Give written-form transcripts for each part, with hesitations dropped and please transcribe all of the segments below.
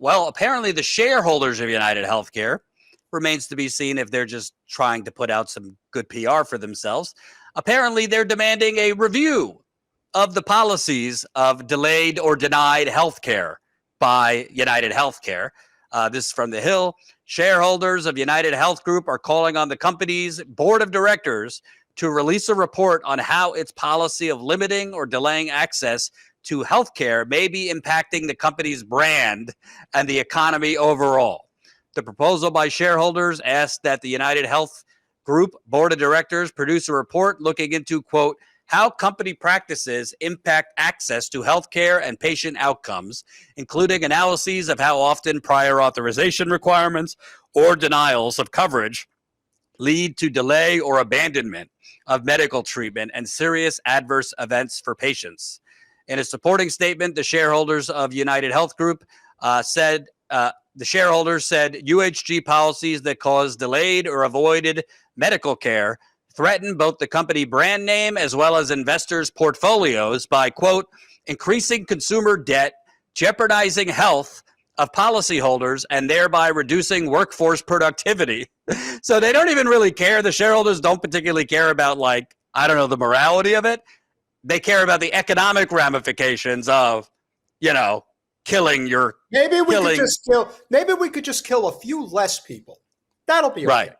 Well, apparently the shareholders of UnitedHealthcare, remains to be seen if they're just trying to put out some good PR for themselves. Apparently, they're demanding a review of the policies of delayed or denied health care by UnitedHealthcare. This is from The Hill. Shareholders of United Health Group are calling on the company's board of directors to release a report on how its policy of limiting or delaying access to healthcare may be impacting the company's brand and the economy overall. The proposal by shareholders asked that the United Health Group board of directors produce a report looking into, quote, how company practices impact access to healthcare and patient outcomes, including analyses of how often prior authorization requirements or denials of coverage lead to delay or abandonment of medical treatment and serious adverse events for patients. In a supporting statement, the shareholders of United Health Group said the shareholders said UHG policies that cause delayed or avoided medical care threaten both the company brand name as well as investors' portfolios by, quote, increasing consumer debt, jeopardizing health of policyholders, and thereby reducing workforce productivity. So they don't even really care. The shareholders don't particularly care about, like, I don't know, the morality of it. They care about the economic ramifications of, you know, killing your maybe we could just kill a few less people. That'll be okay.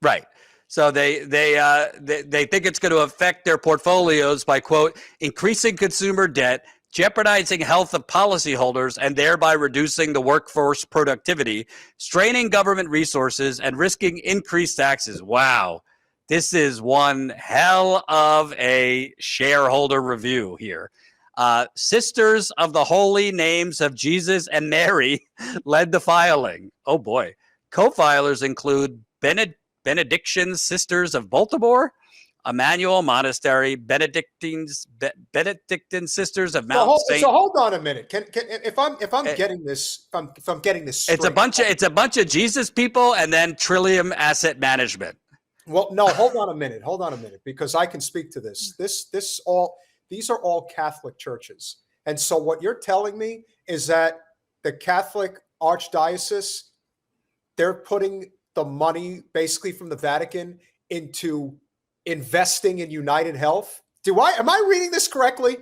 Right. So they think it's going to affect their portfolios by, quote, increasing consumer debt, jeopardizing health of policyholders, and thereby reducing the workforce productivity, straining government resources, and risking increased taxes. Wow. This is one hell of a shareholder review here. Sisters of the Holy Names of Jesus and Mary led the filing. Oh, boy. Co-filers include Benedictine Sisters of Baltimore, Emmanuel Monastery, Benedictine Sisters of Mount Saint. So hold on a minute. If I'm getting this straight, it's a bunch of Jesus people and then Trillium Asset Management. Well, no, hold on a minute, because I can speak to this. These are all Catholic churches. And so what you're telling me is that the Catholic Archdiocese, they're putting the money basically from the Vatican into investing in United Health. Am I reading this correctly?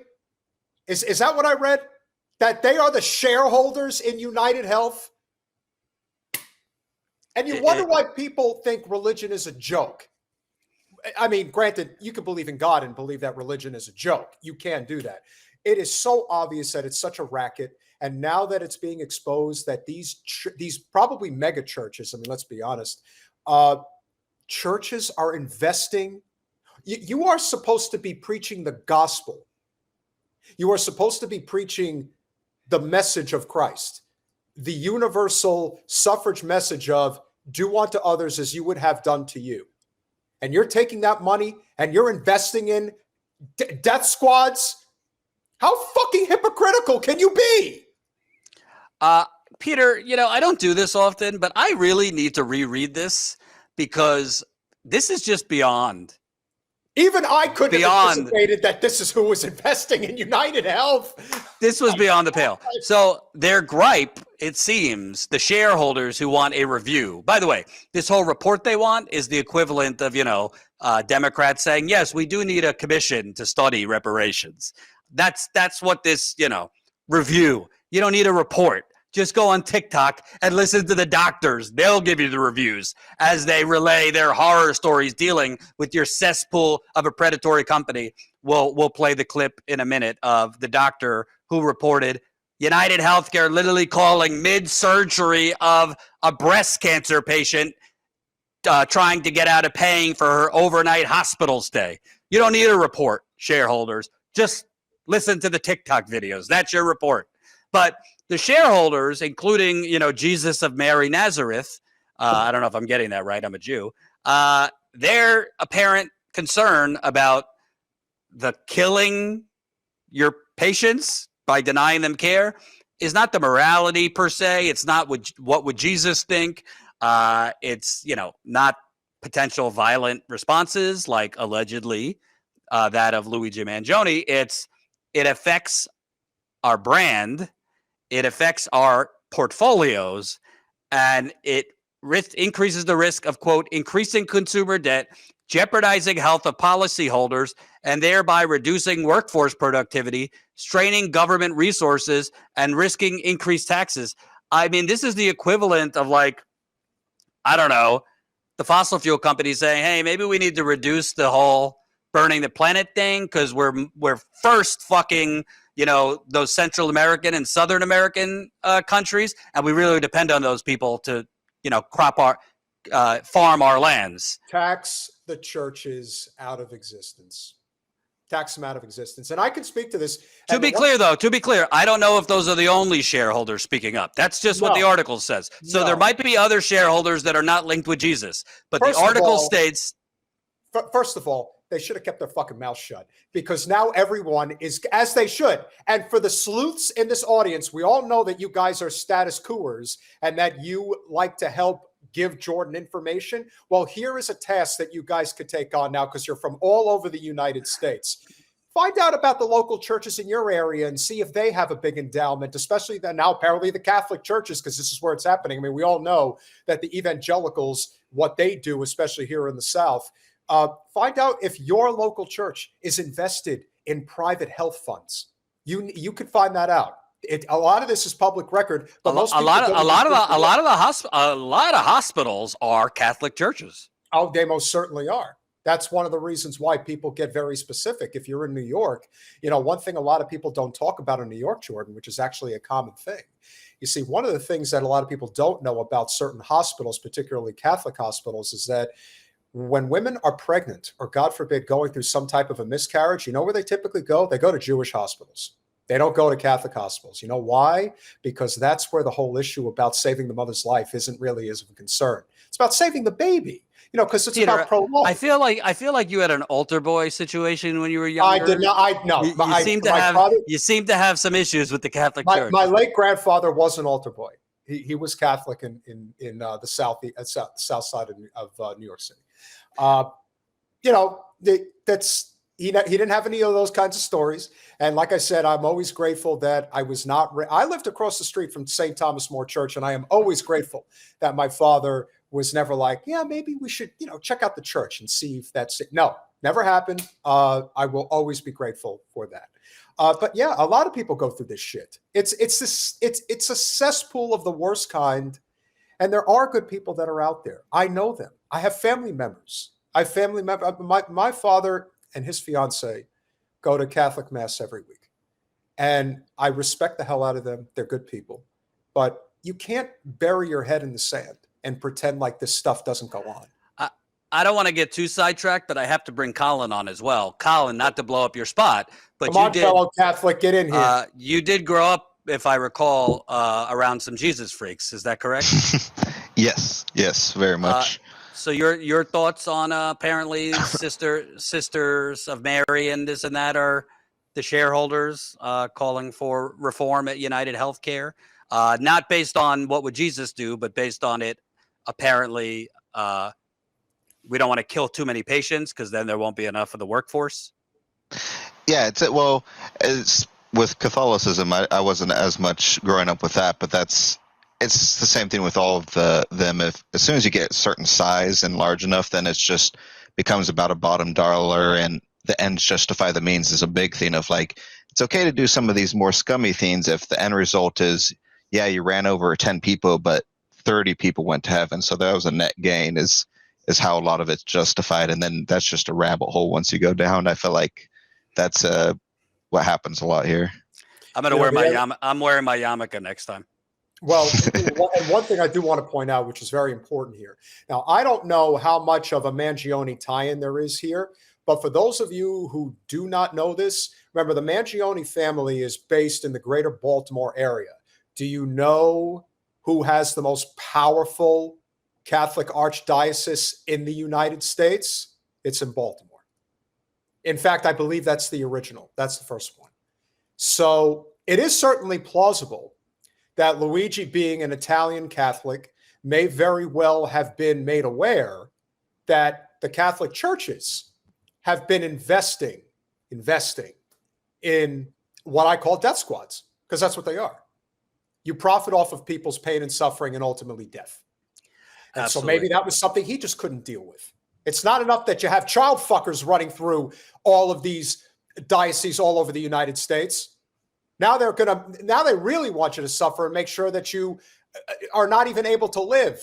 Is that what I read? That they are the shareholders in United Health? And you wonder why people think religion is a joke. I mean, granted, you can believe in God and believe that religion is a joke. You can do that. It is so obvious that it's such a racket. And now that it's being exposed that these probably mega churches, I mean, let's be honest, churches are investing. You are supposed to be preaching the gospel. You are supposed to be preaching the message of Christ, the universal suffrage message of do unto others as you would have done to you. And you're taking that money and you're investing in death squads. How fucking hypocritical can you be? Peter, I don't do this often, but I really need to reread this because this is just beyond. Even I couldn't have anticipated that this is who was investing in United Health. This was beyond the pale. So their gripe, it seems, the shareholders who want a review. By the way, this whole report they want is the equivalent of, Democrats saying, yes, we do need a commission to study reparations. That's what this, review. You don't need a report. Just go on TikTok and listen to the doctors. They'll give you the reviews as they relay their horror stories dealing with your cesspool of a predatory company. We'll play the clip in a minute of the doctor who reported United Healthcare literally calling mid-surgery of a breast cancer patient trying to get out of paying for her overnight hospital stay. You don't need a report, shareholders. Just listen to the TikTok videos. That's your report. But the shareholders, including, Jesus of Mary Nazareth, I don't know if I'm getting that right, I'm a Jew, their apparent concern about the killing your patients by denying them care is not the morality per se. It's not what would Jesus think. It's, not potential violent responses like allegedly that of Luigi Mangione. It affects our brand. It affects our portfolios, and it increases the risk of, quote, increasing consumer debt, jeopardizing health of policyholders, and thereby reducing workforce productivity, straining government resources, and risking increased taxes. I mean, this is the equivalent of, like, I don't know, the fossil fuel companies saying, hey, maybe we need to reduce the whole burning the planet thing because we're first fucking, those Central American and Southern American countries, and we really depend on those people to, farm our lands. Tax the churches out of existence. Tax them out of existence. And I can speak to this. To be clear, I don't know if those are the only shareholders speaking up. That's just what the article says. So there might be other shareholders that are not linked with Jesus. But the article states... First of all, they should have kept their fucking mouth shut, because now everyone is, as they should. And for the sleuths in this audience, we all know that you guys are status quoers and that you like to help give Jordan information. Well, here is a task that you guys could take on now, because you're from all over the United States. Find out about the local churches in your area and see if they have a big endowment, especially now apparently the Catholic churches, because this is where it's happening. I mean, we all know that the evangelicals, what they do, especially here in the South, find out if your local church is invested in private health funds. You could find that out. A lot of this is public record, but a lot of hospitals are Catholic churches. Oh, they most certainly are. That's one of the reasons why people get very specific. If you're in New York, one thing a lot of people don't talk about in New York, Jordan, which is actually a common thing. You see, one of the things that a lot of people don't know about certain hospitals, particularly Catholic hospitals, is that when women are pregnant or, God forbid, going through some type of a miscarriage, you know where they typically go? They go to Jewish hospitals. They don't go to Catholic hospitals. You know why? Because that's where the whole issue about saving the mother's life isn't really as of a concern. It's about saving the baby, because it's about pro-life. I feel like you had an altar boy situation when you were younger. I did not. You seem to have some issues with the Catholic Church. My late grandfather was an altar boy. He was Catholic in the south side of New York City. He didn't have any of those kinds of stories. And like I said, I'm always grateful that I was not. I lived across the street from St. Thomas More Church, and I am always grateful that my father was never like, yeah, maybe we should, check out the church and see if that's it. No, never happened. I will always be grateful for that. But yeah, a lot of people go through this shit. It's a cesspool of the worst kind. And there are good people that are out there. I know them. I have family members. My father and his fiance go to Catholic Mass every week. And I respect the hell out of them. They're good people. But you can't bury your head in the sand and pretend like this stuff doesn't go on. I don't want to get too sidetracked, but I have to bring Colin on as well. Colin, not to blow up your spot, but fellow Catholic, get in here. You did grow up, if I recall, around some Jesus freaks. Is that correct? Yes, very much. So your thoughts on apparently Sisters of Mary and this and that are the shareholders calling for reform at UnitedHealthcare, not based on what would Jesus do, but based on it apparently we don't want to kill too many patients because then there won't be enough of the workforce. Yeah, it's with Catholicism. I wasn't as much growing up with that, but it's the same thing with all of them. If as soon as you get a certain size and large enough, then it's just becomes about a bottom dollar, and the ends justify the means is a big thing of like, it's okay to do some of these more scummy things if the end result is, yeah, you ran over 10 people, but 30 people went to heaven. So that was a net gain is how a lot of it's justified. And then that's just a rabbit hole once you go down. I feel like that's what happens a lot here. I'm going to wear my I'm wearing my yarmulke next time. Well, and one thing I do want to point out, which is very important here. Now, I don't know how much of a Mangione tie-in there is here, but for those of you who do not know this, remember the Mangione family is based in the greater Baltimore area. Do you know who has the most powerful Catholic archdiocese in the United States? It's in Baltimore. In fact, I believe that's the original. That's the first one. So it is certainly plausible that Luigi, being an Italian Catholic, may very well have been made aware that the Catholic churches have been investing in what I call death squads, because that's what they are. You profit off of people's pain and suffering and ultimately death. And Absolutely. so maybe that was something he just couldn't deal with. It's not enough that you have child fuckers running through all of these dioceses all over the United States. Now they really want you to suffer and make sure that you are not even able to live